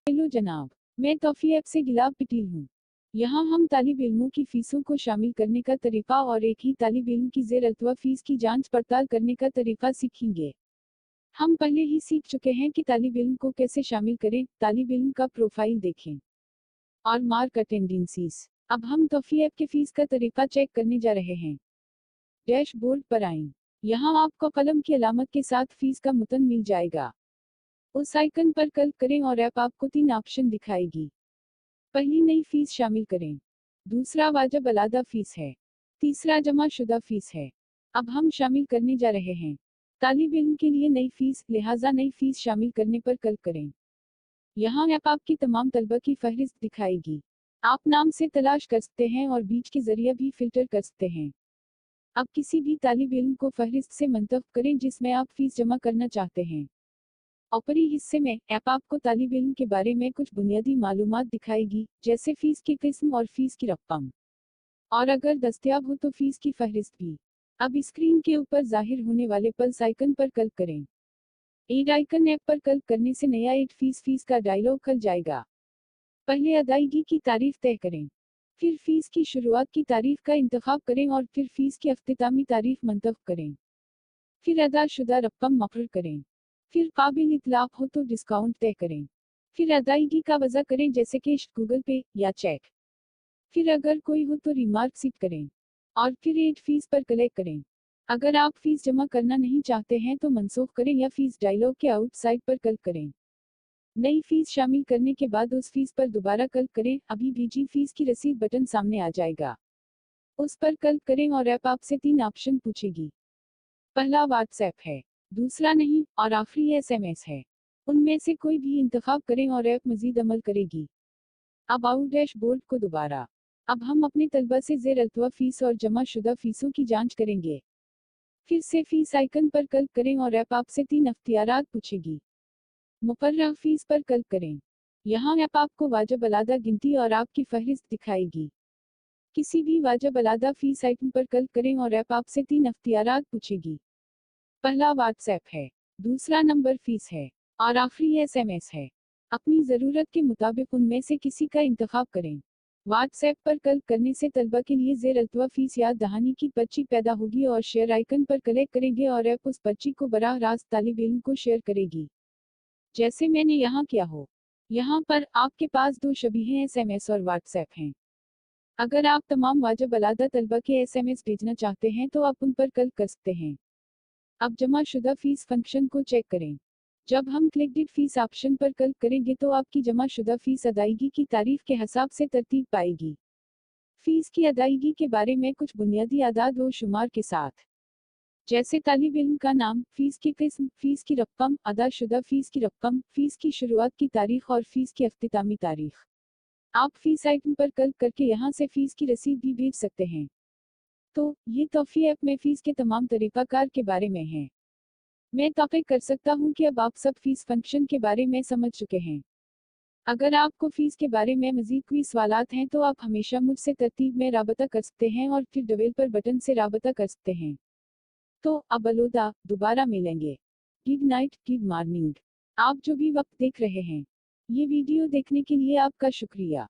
Hello जनाब, मैं तौफी app से गिलाब पटेल हूँ। यहाँ हम तालिब इल्मों की फीसों को शामिल करने का तरीका और एक ही तालिब इल्म की ज़ेर अल्तवा फीस की जांच पड़ताल करने का तरीका सीखेंगे। हम पहले ही सीख चुके हैं कि तालिब इल्म को कैसे शामिल करें, तालिब इल्म का प्रोफाइल देखें और मार्क अटेंडेंसीज। अब हम तौफी ऐप के फीस का तरीका चेक करने जा रहे हैं। डैशबोर्ड पर आएं। यहाँ आपको कलम की अलामत के साथ फीस का मुतन मिल जाएगा। उस आइकन पर क्लिक करें और ऐप आपको 3 ऑप्शन दिखाएगी। पहली, नई फीस शामिल करें। दूसरा, वाजिब अलादा फीस है। तीसरा, जमा शुदा फीस है। अब हम शामिल करने जा रहे हैं। तालिब इल्म के लिए नई फीस, लिहाजा नई फीस शामिल करने पर क्लिक करें। यहाँ ऐप आपकी तमाम तलबा की फहरिस्त दिखाएगी। आप नाम से तलाश कर सकते हैं और बीच के जरिए भी फिल्टर कर सकते हैं। अब किसी भी तालिब इल्म को फहरिस्त से मंतखब करें जिसमें आप फीस जमा करना चाहते हैं। ऊपरी हिस्से में ऐप आपको तालिब इल्म के बारे में कुछ बुनियादी मालूमात दिखाएगी, जैसे फीस की किस्म और फीस की रकम, और अगर दस्तयाब हो तो फीस की फहरिस्त भी। अब स्क्रीन के ऊपर जाहिर होने वाले पल्स आइकन पर क्लिक करें। एड आइकन ऐप पर क्लिक करने से नया एड फीस का डायलॉग खुल जाएगा। पहले अदायगी की तारीख तय करें, फिर फीस की शुरुआत की तारीख का इंतखाब करें और फिर फीस की अख्तितामी तारीख मंतखब करें। फिर अदा शुदा रकम मुकर्रर करें। फिर काबिल इतलाक हो तो डिस्काउंट तय करें। फिर अदायगी का वजह करें जैसे कि गूगल पे या चेक। फिर अगर कोई हो तो रिमार्क सीट करें और फिर एड फीस पर क्लिक करें। अगर आप फीस जमा करना नहीं चाहते हैं तो मनसूख करें या फीस डायलॉग के आउटसाइड पर क्लिक करें। नई फीस शामिल करने के बाद उस फीस पर दोबारा क्लिक करें। अभी भेजी फीस की रसीद बटन सामने आ जाएगा। उस पर क्लिक करें और ऐप आपसे 3 ऑप्शन पूछेगी। पहला व्हाट्सएप है, दूसरा नहीं, और आखिरी एसएमएस है। उनमें से कोई भी इंतखाब करें और ऐप मजीद अमल करेगी। अब आउट डैशबोर्ड को दोबारा। अब हम अपने तलबा से ज़ेर अल्तवा फीस और जमा शुदा फीसों की जांच करेंगे। फिर से फीस आइकन पर क्लिक करें और ऐप आपसे 3 अख्तियारात पूछेगी। मुकर्रर फीस पर क्लिक करें। यहाँ ऐप आपको वाजिब अलादा गिनती और आपकी फहरिस्त दिखाएगी। किसी भी वाजिब अलादा फीस आइकन पर क्लिक करें और ऐप आपसे 3 अख्तियारात पूछेगी। पहला व्हाट्सएप है, दूसरा नंबर फीस है और आखिरी एसएमएस है। अपनी ज़रूरत के मुताबिक उनमें से किसी का इंतखाब करें। व्हाट्सएप पर क्लिक करने से तलबा के लिए ज़ेर अल्तवा फीस याद दहानी की पर्ची पैदा होगी और शेयर आइकन पर क्लिक करेंगे और ऐप उस पर्ची को बराह रास्त तालिब इल्म को शेयर करेगी, जैसे मैंने यहाँ किया हो। यहाँ पर आपके पास 2 शबीह एसएमएस और व्हाट्सएप हैं। अगर आप तमाम वाजिब अलादा तलबा के एसएमएस भेजना चाहते हैं तो आप उन पर क्लिक कर सकते हैं। अब जमा शुदा फीस फंक्शन को चेक करें। जब हम क्लिकडेड फीस ऑप्शन पर क्लिक करेंगे तो आपकी जमा शुदा फीस अदायगी की तारीख के हिसाब से तरतीब पाएगी। फीस की अदायगी के बारे में कुछ बुनियादी आदाद व शुमार के साथ, जैसे तालिब इल्म का नाम, फीस की किस्म, फीस की रकम, अदा शुदा फीस की रकम, फीस की शुरुआत की तारीख और फीस की अख्तितामी तारीख। आप फीस आइकन पर क्लिक करके यहाँ से फीस की रसीद भी भेज सकते हैं। तो ये तौफी ऐप में फीस के तमाम तरीकाकार के बारे में है। मैं तौक़ीद कर सकता हूँ कि अब आप सब फीस फंक्शन के बारे में समझ चुके हैं। अगर आपको फीस के बारे में मजीद कोई सवालात हैं तो आप हमेशा मुझसे तरतीब में राबता कर सकते हैं और फिर डेवलपर बटन से राबता कर सकते हैं। तो अब अलविदा, दोबारा मिलेंगे। Good night, good morning. आप जो भी वक्त देख रहे हैं, ये वीडियो देखने के लिए आपका शुक्रिया।